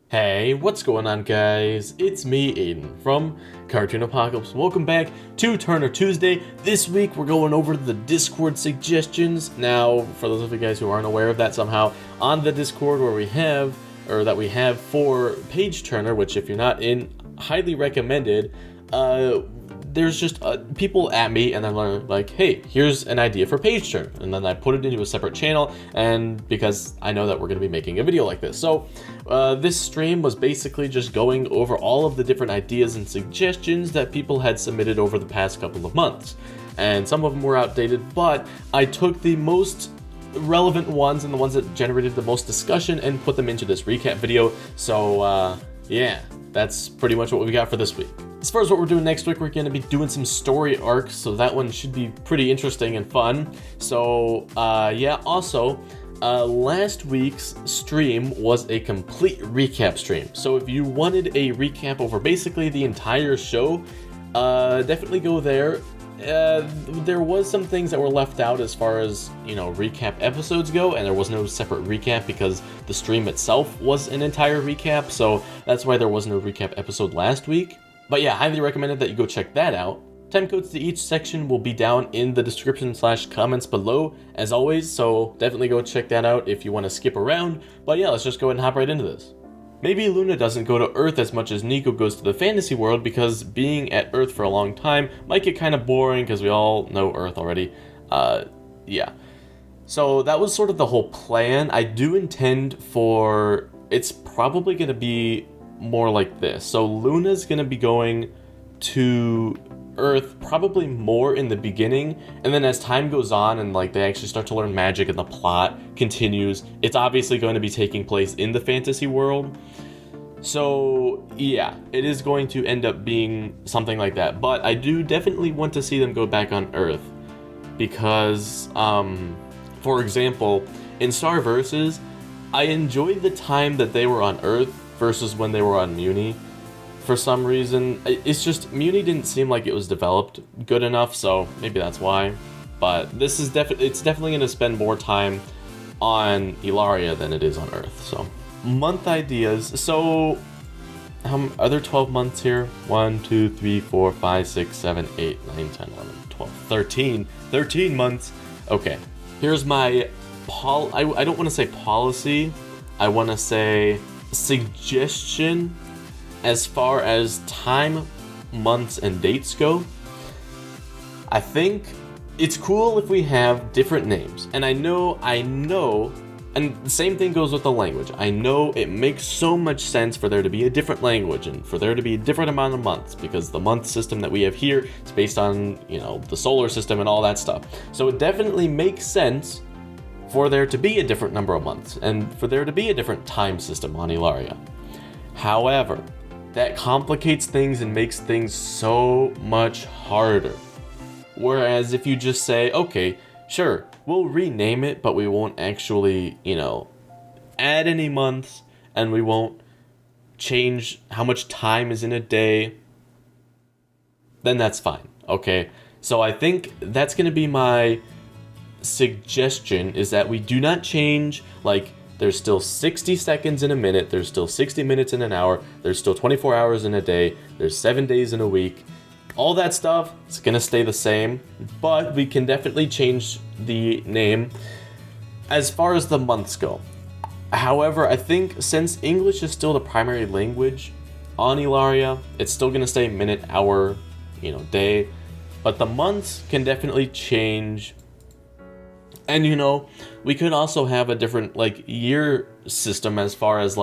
Hey, what's going on, guys? It's me, Aiden, from Cartoon Apocalypse. Welcome back to Turner Tuesday. This week, we're going over the Discord suggestions. Now, for those of you guys who aren't aware of that somehow, on the Discord where we have for Page Turner, which if you're not in, highly recommended, there's just people at me and they're like, hey, here's an idea for page turn, and then I put it into a separate channel, and because I know that we're going to be making a video like this. So this stream was basically just going over all of the different ideas and suggestions that people had submitted over the past couple of months, and some of them were outdated, but I took the most relevant ones and the ones that generated the most discussion and put them into this recap video. So yeah, that's pretty much what we got for this week. As far as what we're doing next week, we're going to be doing some story arcs, so that one should be pretty interesting and fun. So yeah, also last week's stream was a complete recap stream, so if you wanted a recap over basically the entire show, definitely go there. There was some things that were left out as far as, recap episodes go, and there was no separate recap because the stream itself was an entire recap, so that's why there was no recap episode last week. But yeah, highly recommended that you go check that out. Timecodes to each section will be down in the description/comments below, as always, so definitely go check that out if you want to skip around. But yeah, let's just go ahead and hop right into this. Maybe Luna doesn't go to Earth as much as Nico goes to the fantasy world, because being at Earth for a long time might get kind of boring because we all know Earth already. Yeah. So that was sort of the whole plan. I do intend for... It's probably going to be more like this. So Luna's going to be going to Earth probably more in the beginning, and then as time goes on and they actually start to learn magic and the plot continues, it's obviously going to be taking place in the fantasy world. So yeah, it is going to end up being something like that, but I do definitely want to see them go back on Earth because for example, in Star Versus, I enjoyed the time that they were on Earth versus when they were on Muni. For some reason, it's just Muni didn't seem like it was developed good enough, so maybe that's why. But this is it's definitely going to spend more time on Elaria than it is on Earth. So month ideas. So are there 12 months here? 1, 2, 3, 4, 5, 6, 7, 8, 9, 10, 11, 12, 13 months. Okay, here's my I don't want to say policy, I want to say suggestion as far as time, months, and dates go. I think it's cool if we have different names, and I know, and the same thing goes with the language. I know it makes so much sense for there to be a different language and for there to be a different amount of months, because the month system that we have here is based on, the solar system and all that stuff. So it definitely makes sense for there to be a different number of months, and for there to be a different time system on Elaria. However, that complicates things and makes things so much harder. Whereas if you just say, okay, sure, we'll rename it, but we won't actually, add any months, and we won't change how much time is in a day, then that's fine, okay? So I think that's going to be my suggestion, is that we do not change, there's still 60 seconds in a minute, there's still 60 minutes in an hour, there's still 24 hours in a day, there's 7 days in a week. All that stuff is gonna stay the same, but we can definitely change the name as far as the months go. However, I think since English is still the primary language on Elaria, it's still gonna stay minute, hour, day, but the months can definitely change. And we could also have a different year system as far as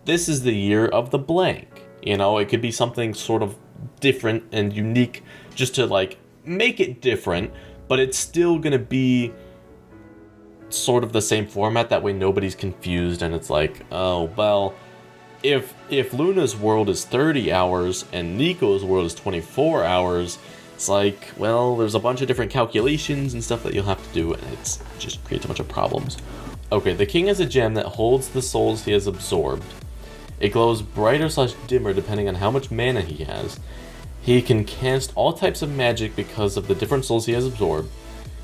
this is the year of the blank. It could be something sort of different and unique just to make it different, but it's still gonna be sort of the same format. That way nobody's confused and it's oh well, if Luna's world is 30 hours and Nico's world is 24 hours, it's well, there's a bunch of different calculations and stuff that you'll have to do, and it just creates a bunch of problems. Okay, the king has a gem that holds the souls he has absorbed. It glows brighter/dimmer depending on how much mana he has. He can cast all types of magic because of the different souls he has absorbed.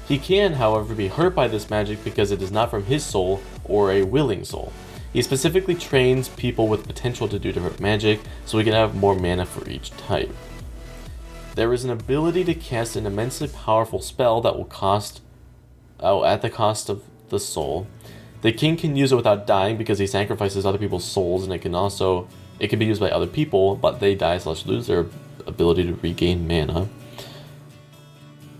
He can, however, be hurt by this magic because it is not from his soul or a willing soul. He specifically trains people with potential to do different magic, so we can have more mana for each type. There is an ability to cast an immensely powerful spell that will cost, at the cost of the soul. The king can use it without dying because he sacrifices other people's souls, and it can be used by other people, but they die/lose their ability to regain mana.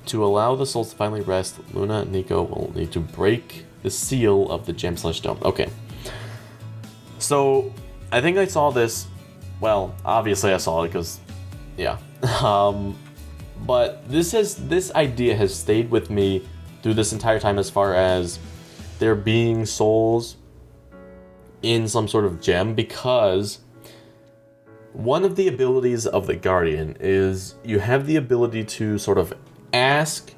To allow the souls to finally rest, Luna and Nico will need to break the seal of the gem/stone. Okay. So, I think I saw this, well, obviously I saw it because, yeah. But this idea has stayed with me through this entire time as far as there being souls in some sort of gem, because one of the abilities of the Guardian is you have the ability to sort of ask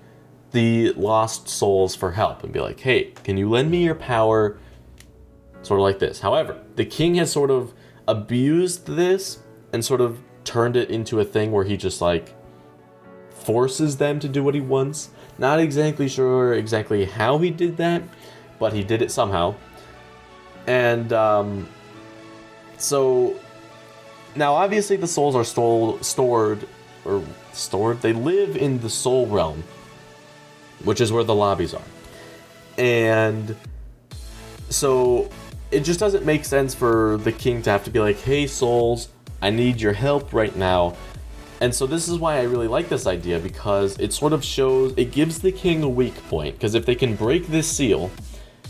the lost souls for help and be like, hey, can you lend me your power? Sort of like this. However, the king has sort of abused this and sort of turned it into a thing where he just like forces them to do what he wants. Not exactly sure exactly how he did that, but he did it somehow. And so now obviously the souls are stored. They live in the soul realm, which is where the lobbies are. And so it just doesn't make sense for the king to have to be like, hey souls, I need your help right now. And so this is why I really like this idea, because it sort of shows, it gives the king a weak point, because if they can break this seal,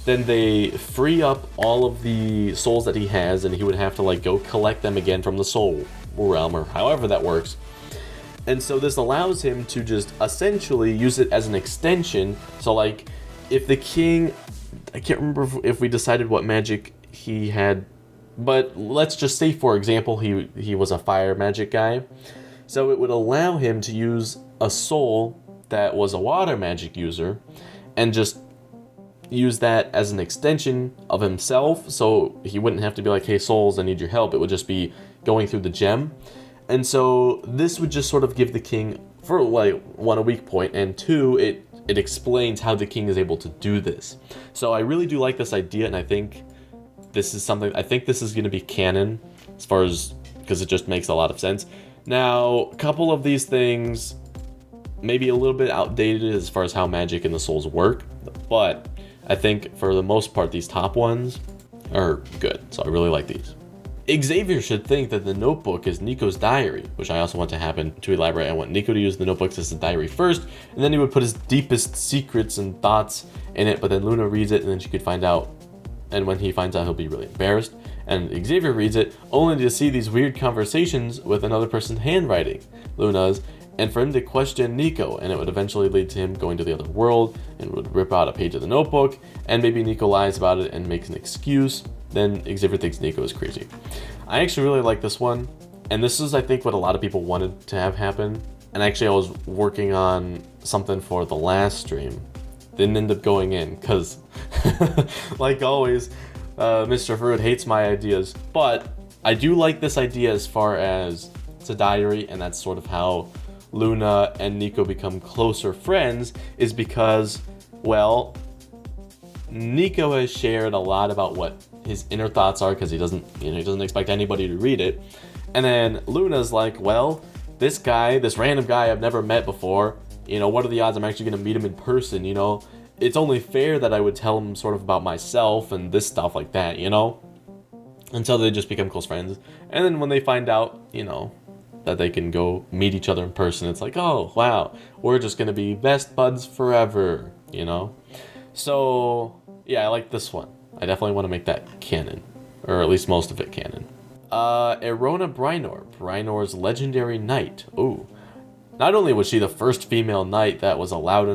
then they free up all of the souls that he has, and he would have to like go collect them again from the soul realm, or however that works. And so this allows him to just essentially use it as an extension. So like, if the king, I can't remember if we decided what magic he had, but let's just say, for example, he was a fire magic guy. So it would allow him to use a soul that was a water magic user and just use that as an extension of himself. So he wouldn't have to be like, hey souls, I need your help. It would just be going through the gem. And so this would just sort of give the king, for like, one, a weak point, and two, it explains how the king is able to do this. So I really do like this idea, and I think this is going to be canon, as far as, because it just makes a lot of sense. Now, a couple of these things maybe a little bit outdated as far as how magic and the souls work, but I think for the most part these top ones are good, so I really like these. Xavier should think that the notebook is Nico's diary, which I also want to happen. To elaborate, I want Nico to use the notebooks as the diary first, and then he would put his deepest secrets and thoughts in it, but then Luna reads it and then she could find out, and when he finds out he'll be really embarrassed. And Xavier reads it only to see these weird conversations with another person's handwriting, Luna's, and for him to question Nico, and it would eventually lead to him going to the other world and would rip out a page of the notebook, and maybe Nico lies about it and makes an excuse. Then Xavier thinks Nico is crazy. I actually really like this one, and this is, I think, what a lot of people wanted to have happen. And actually I was working on something for the last stream. Didn't end up going in, because like always, Mr. Fruit hates my ideas, but I do like this idea as far as it's a diary, and that's sort of how Luna and Nico become closer friends, is because, well, Nico has shared a lot about what his inner thoughts are, because he doesn't expect anybody to read it. And then Luna's like, well, this random guy I've never met before, what are the odds I'm actually going to meet him in person, It's only fair that I would tell him sort of about myself and this stuff like that, Until they just become close friends. And then when they find out, that they can go meet each other in person, it's like, oh, wow, we're just going to be best buds forever, So, yeah, I like this one. I definitely want to make that canon, or at least most of it canon. Erona Bryynore, Brynore's legendary knight. Ooh. Not only was she the first female knight that was allowed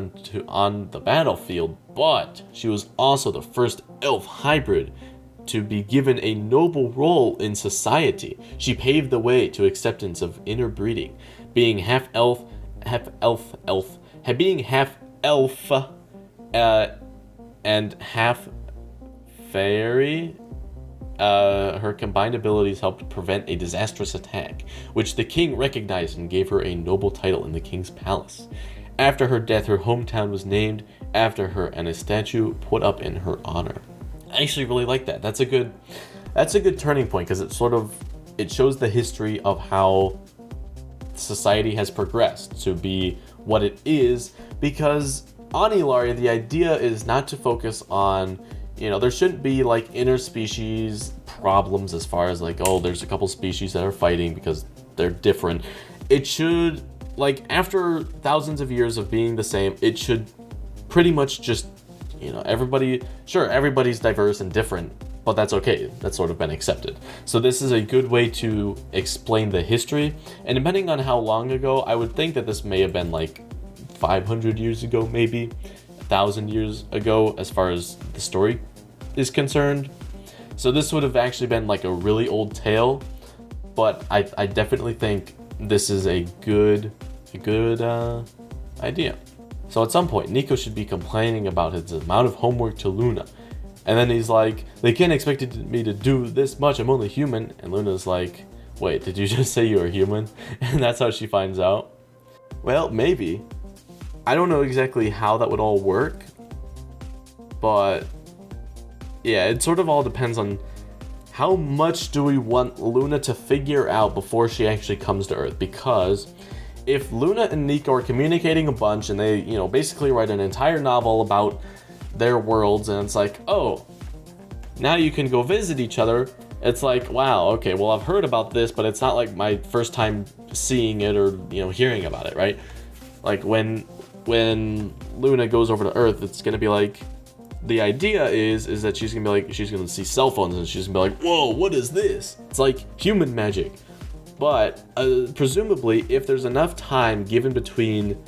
on the battlefield, but she was also the first elf hybrid to be given a noble role in society. She paved the way to acceptance of interbreeding, being half elf, and half fairy. Her combined abilities helped prevent a disastrous attack, which the king recognized and gave her a noble title in the king's palace. After her death, her hometown was named after her and a statue put up in her honor. I actually really like that. That's a good turning point, because it shows the history of how society has progressed to be what it is. Because on Elaria, the idea is not to focus on, there shouldn't be like interspecies problems as far as like, oh, there's a couple species that are fighting because they're different. It should, like, after thousands of years of being the same, it should pretty much just, everybody's diverse and different, but that's okay. That's sort of been accepted. So this is a good way to explain the history. And depending on how long ago, I would think that this may have been like 500 years ago, maybe 1,000 years ago, as far as the story is concerned. So this would have actually been like a really old tale, but I definitely think this is a good idea. So at some point, Nico should be complaining about his amount of homework to Luna. And then he's like, they can't expect me to do this much, I'm only human. And Luna's like, wait, did you just say you were human? And that's how she finds out. Well, maybe. I don't know exactly how that would all work, but yeah, it sort of all depends on how much do we want Luna to figure out before she actually comes to Earth. Because if Luna and Nico are communicating a bunch and they, basically write an entire novel about their worlds, and it's like, oh, now you can go visit each other. It's like, wow, okay, well, I've heard about this, but it's not like my first time seeing it or, hearing about it, right? Like when Luna goes over to Earth, it's gonna be like, the idea is that she's gonna see cell phones and she's gonna be like, whoa, what is this? It's like human magic. But presumably, if there's enough time given between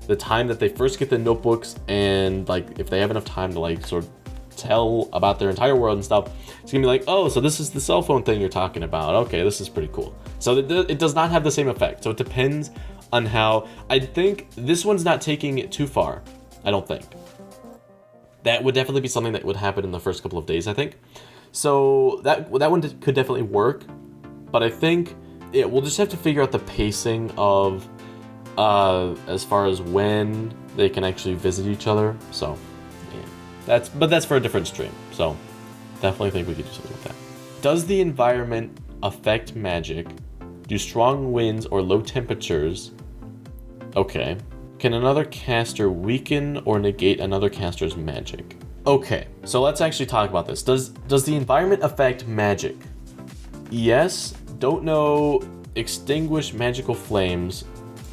the time that they first get the notebooks and like if they have enough time to like sort of tell about their entire world and stuff, it's gonna be like, oh, so this is the cell phone thing you're talking about. Okay, this is pretty cool. So it does not have the same effect. So it depends on how. I think this one's not taking it too far. I don't think. That would definitely be something that would happen in the first couple of days, I think. So that one could definitely work. But I think we'll just have to figure out the pacing of as far as when they can actually visit each other. So yeah, that's for a different stream. So definitely think we could do something with that. Does the environment affect magic? Do strong winds or low temperatures? Okay. Can another caster weaken or negate another caster's magic? Okay, so let's actually talk about this. Does the environment affect magic? Yes. Don't know. Extinguish magical flames.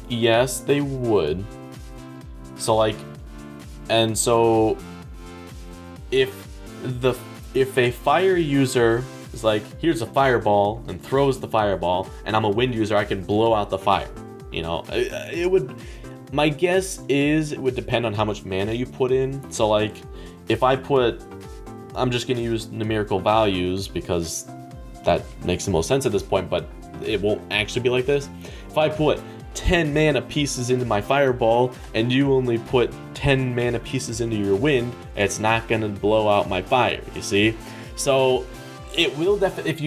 Yes, they would. So like, and so if a fire user is like, here's a fireball, and throws the fireball, and I'm a wind user, I can blow out the fire. It would. My guess is it would depend on how much mana you put in. So like, if I'm just gonna use numerical values because that makes the most sense at this point, but it won't actually be like this. If I put 10 mana pieces into my fireball and you only put 10 mana pieces into your wind, it's not gonna blow out my fire, you see? So it will definitely, if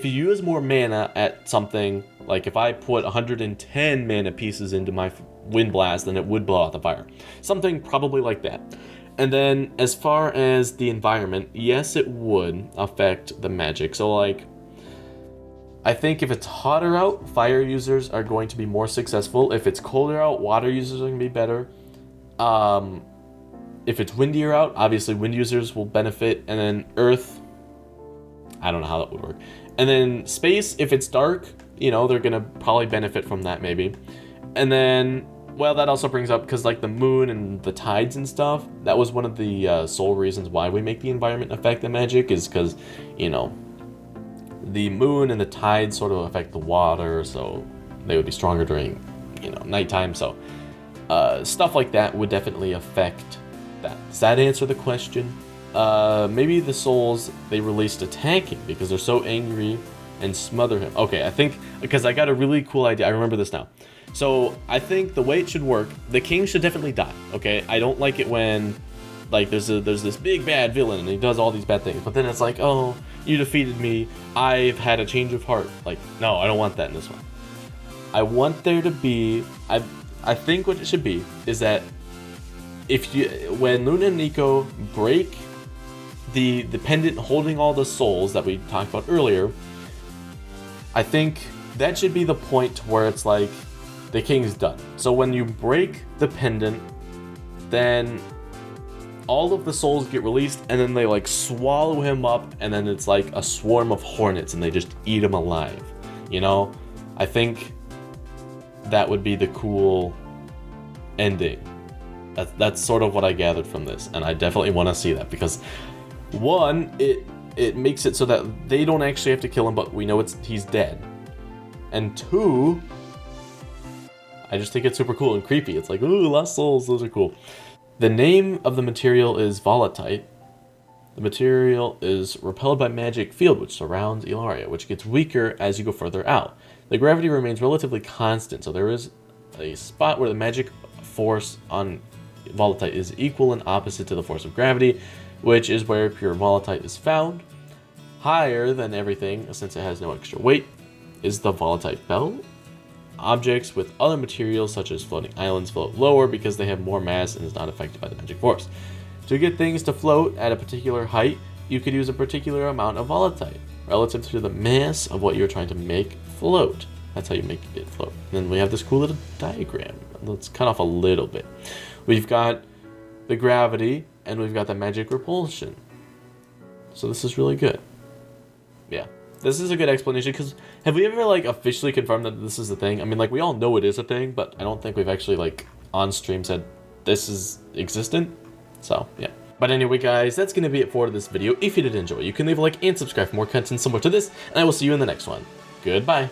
you use more mana at something, like if I put 110 mana pieces into my wind blast, then it would blow out the fire. Something probably like that. And then as far as the environment, yes, it would affect the magic. So like, I think if it's hotter out, fire users are going to be more successful. If it's colder out, water users are going to be better. If it's windier out, obviously wind users will benefit. And then earth, I don't know how that would work. And then space, if it's dark, they're going to probably benefit from that maybe. And then, well, that also brings up, because like the moon and the tides and stuff, that was one of the sole reasons why we make the environment affect the magic, is because, the moon and the tides sort of affect the water, so they would be stronger during, nighttime. So stuff like that would definitely affect that. Does that answer the question? Maybe the souls they released attacking because they're so angry and smother him. Okay, I think, because I got a really cool idea. I remember this now. So I think the way it should work, the king should definitely die. Okay, I don't like it when like there's this big bad villain and he does all these bad things, but then it's like, oh, you defeated me, I've had a change of heart. Like, no, I don't want that in this one. I want there to be, I think what it should be is that when Luna and Nico break the pendant holding all the souls that we talked about earlier, I think that should be the point where it's like the king's done. So when you break the pendant, then all of the souls get released, and then they like swallow him up, and then it's like a swarm of hornets, and they just eat him alive. You know, I think that would be the cool ending. That's sort of what I gathered from this, and I definitely want to see that, because one, it makes it so that they don't actually have to kill him, but we know he's dead. And two, I just think it's super cool and creepy. It's like, ooh, lost souls, those are cool. The name of the material is Volitite. The material is repelled by magic field which surrounds Elaria, which gets weaker as you go further out. The gravity remains relatively constant, so there is a spot where the magic force on Volitite is equal and opposite to the force of gravity, which is where pure Volitite is found. Higher than everything, since it has no extra weight, is the Volitite belt. Objects with other materials, such as floating islands, float lower because they have more mass and is not affected by the magic force. To get things to float at a particular height, you could use a particular amount of Volitite, relative to the mass of what you're trying to make float. That's how you make it float. And then we have this cool little diagram. Let's cut off a little bit. We've got the gravity, and we've got the magic repulsion. So this is really good. Yeah. This is a good explanation, because have we ever, like, officially confirmed that this is a thing? I mean, like, we all know it is a thing, but I don't think we've actually, like, on stream said this is existent. So, yeah. But anyway, guys, that's going to be it for this video. If you did enjoy, you can leave a like and subscribe for more content similar to this, and I will see you in the next one. Goodbye.